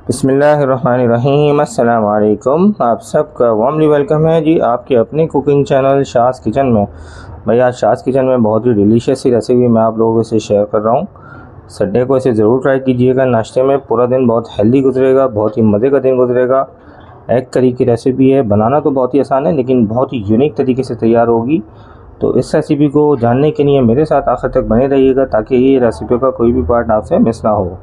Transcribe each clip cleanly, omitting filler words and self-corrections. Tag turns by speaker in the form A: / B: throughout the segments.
A: बिस्मिल्लाहिर्रहमानिर्रहीम। अस्सलाम वालेकुम। आप सबका वार्मली वेलकम है जी आपके अपने कुकिंग चैनल शाज़ किचन में। भाई आज शाज़ किचन में बहुत ही डिलीशियस सी रेसिपी मैं आप लोगों से शेयर कर रहा हूँ। संडे को इसे ज़रूर ट्राई कीजिएगा। नाश्ते में पूरा दिन बहुत हेल्दी गुजरेगा, बहुत ही मज़े का दिन गुजरेगा। एग करी की रेसिपी है, बनाना तो बहुत ही आसान है लेकिन बहुत ही यूनिक तरीके से तैयार होगी। तो इस रेसिपी को जानने के लिए मेरे साथ आखिर तक बने रहिएगा ताकि ये रेसिपी का कोई भी पार्ट आपसे मिस ना हो।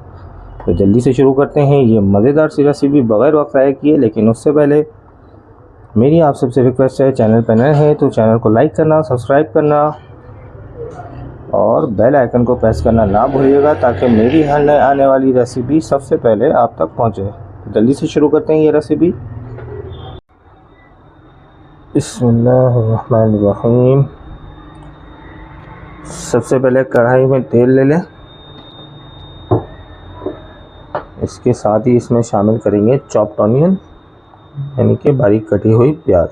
A: तो जल्दी से शुरू करते हैं ये मज़ेदार सी रेसिपी बग़ैर वक्त ज़ाया किए। लेकिन उससे पहले मेरी आप सबसे रिक्वेस्ट है, चैनल पर नए हैं तो चैनल को लाइक करना, सब्सक्राइब करना और बेल आइकन को प्रेस करना ना भूलिएगा ताकि मेरी हर नए आने वाली रेसिपी सबसे पहले आप तक पहुंचे। तो जल्दी से शुरू करते हैं ये रेसिपी। बिस्मिल्लाहिर्रहमानिर्रहीम। सबसे पहले कढ़ाई में तेल ले लें। इसके साथ ही इसमें शामिल करेंगे चॉप्ड ऑनियन यानी कि बारीक कटी हुई प्याज।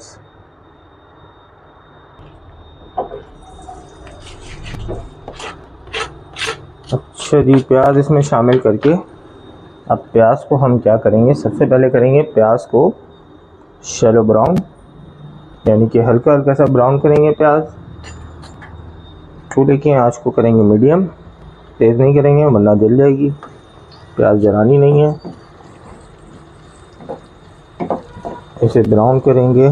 A: अच्छा जी, प्याज इसमें शामिल करके अब प्याज को हम क्या करेंगे, सबसे पहले करेंगे प्याज को शैलो ब्राउन यानी कि हल्का हल्का सा ब्राउन करेंगे प्याज। चूल्हे की आंच को करेंगे मीडियम, तेज़ नहीं करेंगे वरना जल जाएगी। प्याज जलानी नहीं है, इसे ब्राउन करेंगे।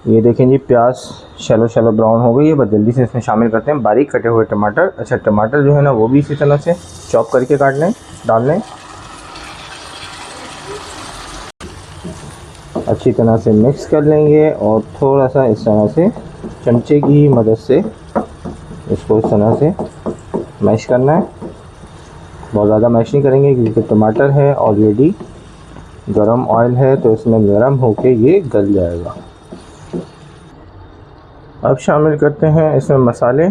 A: ये देखें जी, प्याज शैलो शैलो ब्राउन हो गई है। बस जल्दी से इसमें शामिल करते हैं बारीक कटे हुए टमाटर। अच्छा, टमाटर जो है ना वो भी इसी तरह से चॉप करके काट लें, डाल लें। अच्छी तरह से मिक्स कर लेंगे और थोड़ा सा इस तरह से चमचे की मदद से इसको इस तरह से मैश करना है। बहुत ज़्यादा मैश नहीं करेंगे क्योंकि टमाटर है ऑलरेडी गरम ऑयल है तो इसमें गरम होके ये गल जाएगा। अब शामिल करते हैं इसमें मसाले।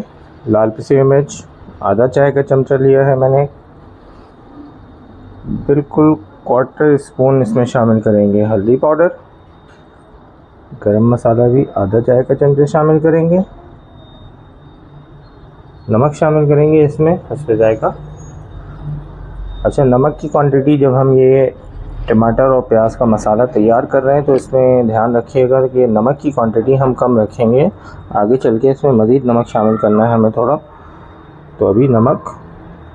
A: लाल पिसी हुई मिर्च आधा चाय का चमचा लिया है मैंने, बिल्कुल क्वार्टर स्पून इसमें शामिल करेंगे हल्दी पाउडर। गरम मसाला भी आधा चाय का चमचा शामिल करेंगे। नमक शामिल करेंगे इसमें हस्बे जायका। अच्छा, नमक की क्वांटिटी जब हम ये टमाटर और प्याज का मसाला तैयार कर रहे हैं तो इसमें ध्यान रखिएगा कि नमक की क्वांटिटी हम कम रखेंगे। आगे चल के इसमें मज़ीद नमक शामिल करना है हमें थोड़ा, तो अभी नमक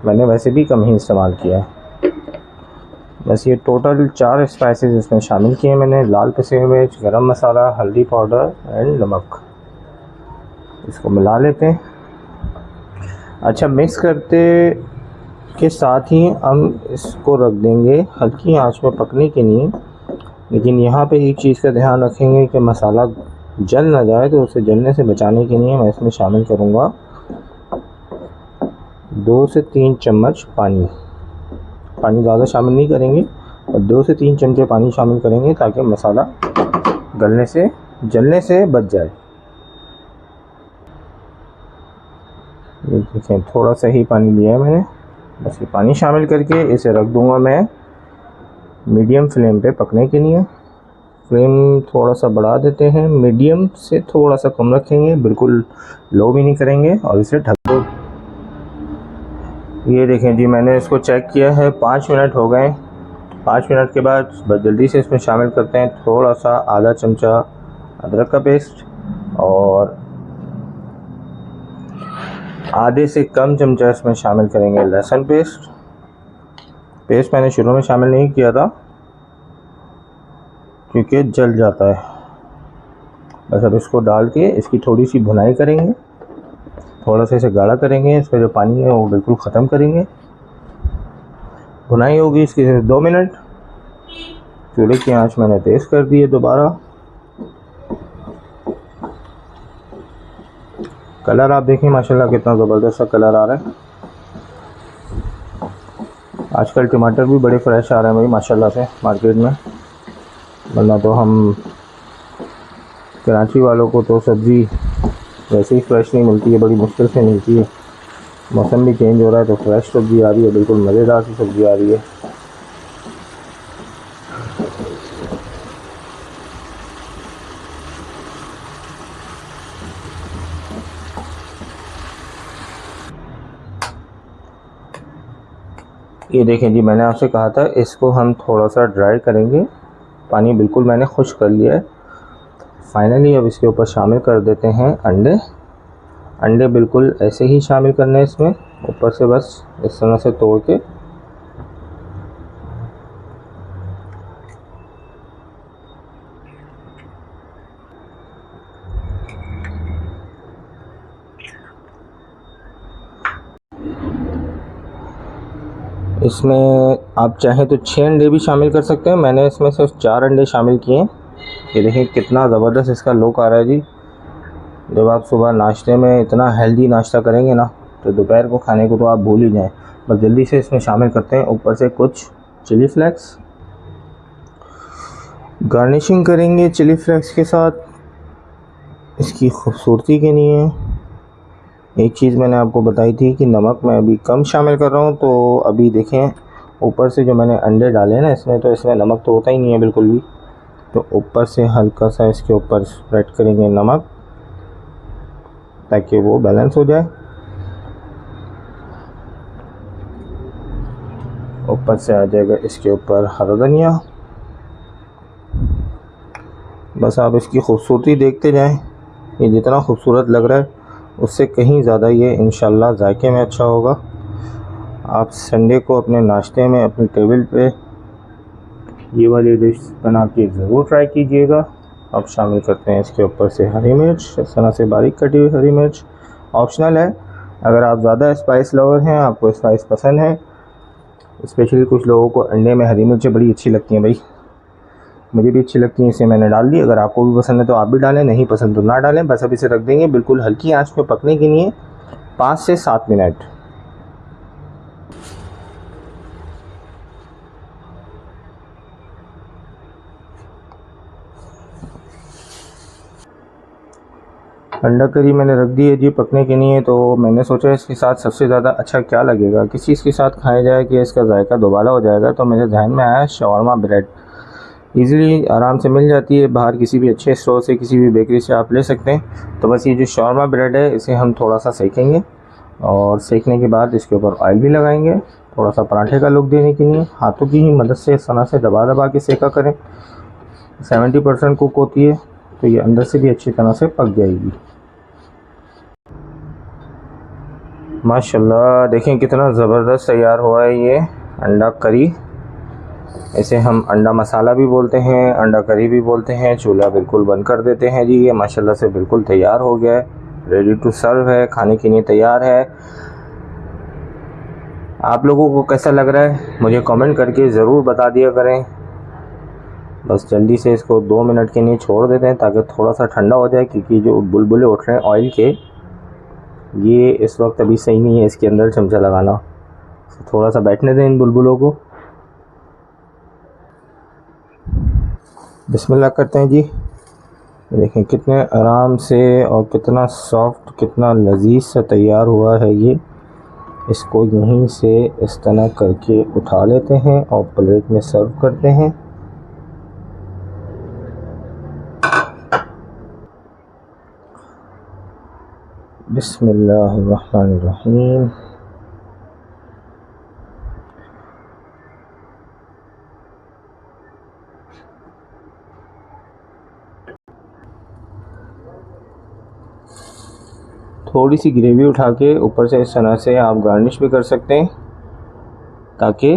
A: मैंने वैसे भी कम ही इस्तेमाल किया है। बस ये टोटल 4 स्पाइसेस इसमें शामिल किए मैंने, लाल पिसी हुई मिर्च, गरम मसाला, हल्दी पाउडर एंड नमक। इसको मिला लेते हैं। अच्छा, मिक्स करते के साथ ही हम इसको रख देंगे हल्की आंच में पकने के लिए। लेकिन यहाँ पे एक चीज़ का ध्यान रखेंगे कि मसाला जल ना जाए, तो उसे जलने से बचाने के लिए मैं इसमें शामिल करूँगा 2 से 3 चम्मच पानी। पानी ज़्यादा शामिल नहीं करेंगे और 2 से 3 चमचे पानी शामिल करेंगे ताकि मसाला गलने से जलने से बच जाए। ये देखें, थोड़ा सा ही पानी लिया है मैंने। बस ये पानी शामिल करके इसे रख दूंगा मैं मीडियम फ्लेम पे पकने के लिए। फ्लेम थोड़ा सा बढ़ा देते हैं, मीडियम से थोड़ा सा कम रखेंगे, बिल्कुल लो भी नहीं करेंगे और इसे ढक दो। ये देखें जी, मैंने इसको चेक किया है 5 मिनट हो गए। 5 मिनट के बाद बस जल्दी से इसमें शामिल करते हैं थोड़ा सा आधा चमचा अदरक का पेस्ट और आधे से कम चमचा इसमें शामिल करेंगे लहसुन पेस्ट। पेस्ट मैंने शुरू में शामिल नहीं किया था क्योंकि जल जाता है। बस अब इसको डाल के इसकी थोड़ी सी भुनाई करेंगे, थोड़ा सा इसे गाढ़ा करेंगे। इसका जो पानी है वो बिल्कुल ख़त्म करेंगे। भुनाई होगी इसकी 2 मिनट। चूल्हे की आंच मैंने तेज़ कर दी है दोबारा। कलर आप देखिए माशाल्लाह कितना ज़बरदस्त सा कलर आ रहा है। आजकल टमाटर भी बड़े फ्रेश आ रहे हैं भाई माशाल्लाह से मार्केट में, वरना तो हम कराची वालों को तो सब्ज़ी वैसे ही फ्रेश नहीं मिलती है, बड़ी मुश्किल से मिलती है। मौसम भी चेंज हो रहा है तो फ्रेश सब्ज़ी आ रही है, बिल्कुल मज़ेदार सी सब्ज़ी आ रही है। ये देखें जी, मैंने आपसे कहा था इसको हम थोड़ा सा ड्राई करेंगे। पानी बिल्कुल मैंने खुश्क कर लिया है। फाइनली अब इसके ऊपर शामिल कर देते हैं अंडे। अंडे बिल्कुल ऐसे ही शामिल करने हैं इसमें, ऊपर से बस इस तरह से तोड़ के। इसमें आप चाहें तो 6 अंडे भी शामिल कर सकते हैं। मैंने इसमें सिर्फ 4 अंडे शामिल किए हैं। ये देखिए कितना ज़बरदस्त इसका लुक आ रहा है जी। जब आप सुबह नाश्ते में इतना हेल्दी नाश्ता करेंगे ना, तो दोपहर को खाने को तो आप भूल ही जाएं। बस जल्दी से इसमें शामिल करते हैं। ऊपर से कुछ चिली फ्लेक्स गार्निशिंग करेंगे चिली फ्लेक्स के साथ इसकी खूबसूरती के लिए। एक चीज़ मैंने आपको बताई थी कि नमक मैं अभी कम शामिल कर रहा हूँ, तो अभी देखें ऊपर से जो मैंने अंडे डाले ना इसमें, तो इसमें नमक तो होता ही नहीं है बिल्कुल भी। तो ऊपर से हल्का सा इसके ऊपर स्प्रेड करेंगे नमक, ताकि वो बैलेंस हो जाए। ऊपर से आ जाएगा इसके ऊपर हरा धनिया। बस आप इसकी खूबसूरती देखते जाएं। ये जितना खूबसूरत लग रहा है उससे कहीं ज़्यादा ये इंशाल्लाह जायके में अच्छा होगा। आप संडे को अपने नाश्ते में अपनी टेबल पे ये वाली डिश बना के ज़रूर ट्राई कीजिएगा। अब शामिल करते हैं इसके ऊपर से हरी मिर्च, इस तरह से बारीक कटी हुई हरी मिर्च। ऑप्शनल है, अगर आप ज़्यादा स्पाइस लवर हैं, आपको स्पाइस पसंद है। स्पेशली कुछ लोगों को अंडे में हरी मिर्चें बड़ी अच्छी लगती हैं भाई, मुझे भी अच्छी लगती है, इसे मैंने डाल दी। अगर आपको भी पसंद है तो आप भी डालें, नहीं पसंद तो ना डालें। बस अब इसे रख देंगे बिल्कुल हल्की आंच पे पकने के लिए 5 से 7 मिनट। अंडा करी मैंने रख दी है जी पकने के लिए। तो मैंने सोचा इसके साथ सबसे ज़्यादा अच्छा क्या लगेगा, किस चीज़ के साथ खाया जाए कि इसका जायका दोबारा हो जाएगा। तो मेरे जहन में आया शवरमा ब्रेड। ईज़िली आराम से मिल जाती है बाहर, किसी भी अच्छे स्टोर से, किसी भी बेकरी से आप ले सकते हैं। तो बस ये जो शवरमा ब्रेड है इसे हम थोड़ा सा सेकेंगे, और सेकने के बाद इसके ऊपर ऑयल भी लगाएंगे थोड़ा सा पराठे का लुक देने के लिए। हाथों की ही मदद से इस तरह से दबा दबा के सेका करें। 70% कुक होती है, तो ये अंदर से भी अच्छी तरह से पक जाएगी। माशाल्लाह देखें कितना ज़बरदस्त तैयार हुआ है ये अंडा करी। इसे हम अंडा मसाला भी बोलते हैं, अंडा करी भी बोलते हैं। चूल्हा बिल्कुल बंद कर देते हैं जी। ये माशाल्लाह से बिल्कुल तैयार हो गया है, रेडी टू सर्व है, खाने के लिए तैयार है। आप लोगों को कैसा लग रहा है मुझे कमेंट करके ज़रूर बता दिया करें। बस जल्दी से इसको 2 मिनट के लिए छोड़ देते हैं ताकि थोड़ा सा ठंडा हो जाए, क्योंकि जो बुलबुले उठ रहे हैं ऑयल के, ये इस वक्त अभी सही नहीं है इसके अंदर चमचा लगाना। थोड़ा सा बैठने दें इन बुलबुलों को। बिस्मिल्लाह करते हैं जी। देखें कितने आराम से और कितना सॉफ्ट, कितना लजीज सा तैयार हुआ है ये। इसको यहीं से इस तरह करके उठा लेते हैं और प्लेट में सर्व करते हैं। बिस्मिल्लाहिर्रहमानिर्रहीम। थोड़ी सी ग्रेवी उठा के ऊपर से इस तरह से आप गार्निश भी कर सकते हैं ताकि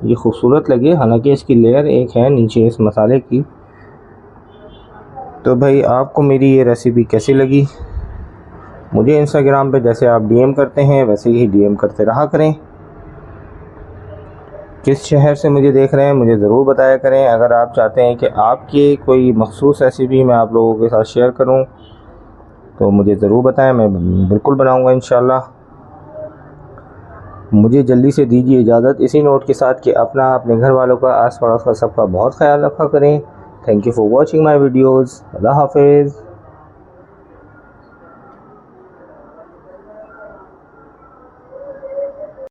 A: ये खूबसूरत लगे। हालांकि इसकी लेयर एक है नीचे इस मसाले की। तो भाई आपको मेरी ये रेसिपी कैसी लगी, मुझे इंस्टाग्राम पे जैसे आप डीएम करते हैं वैसे ही डीएम करते रहा करें। किस शहर से मुझे देख रहे हैं मुझे ज़रूर बताया करें। अगर आप चाहते हैं कि आपकी कोई मखसूस रेसिपी मैं आप लोगों के साथ शेयर करूं तो मुझे ज़रूर बताएं, मैं बिल्कुल बनाऊंगा इंशाल्लाह। मुझे जल्दी से दीजिए इजाज़त इसी नोट के साथ कि अपना, अपने घर वालों का, आस पड़ोस का सबका बहुत ख्याल रखा करें। Thank you for watching my videos. अल्लाह हाफिज़।